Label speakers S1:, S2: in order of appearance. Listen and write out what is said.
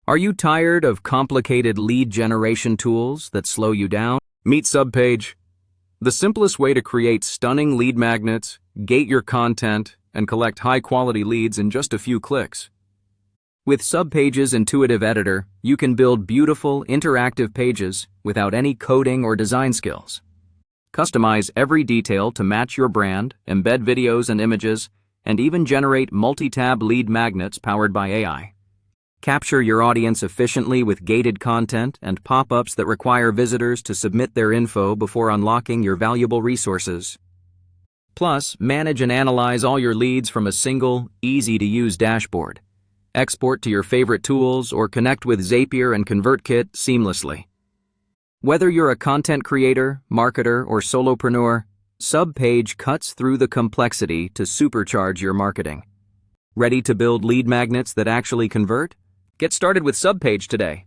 S1: Are you tired of complicated lead generation tools that slow you down? Meet Subpage, the simplest way to create stunning lead magnets, gate your content, and collect high-quality leads in just a few clicks. With Subpage's intuitive editor, you can build beautiful, interactive pages without any coding or design skills. Customize every detail to match your brand, embed videos and images, and even generate multi-tab lead magnets powered by AI. Capture your audience efficiently with gated content and pop-ups that require visitors to submit their info before unlocking your valuable resources. Plus, manage and analyze all your leads from a single, easy-to-use dashboard. Export to your favorite tools or connect with Zapier and ConvertKit seamlessly. Whether you're a content creator, marketer, or solopreneur, Subpage cuts through the complexity to supercharge your marketing. Ready to build lead magnets that actually convert? Get started with Subpage today.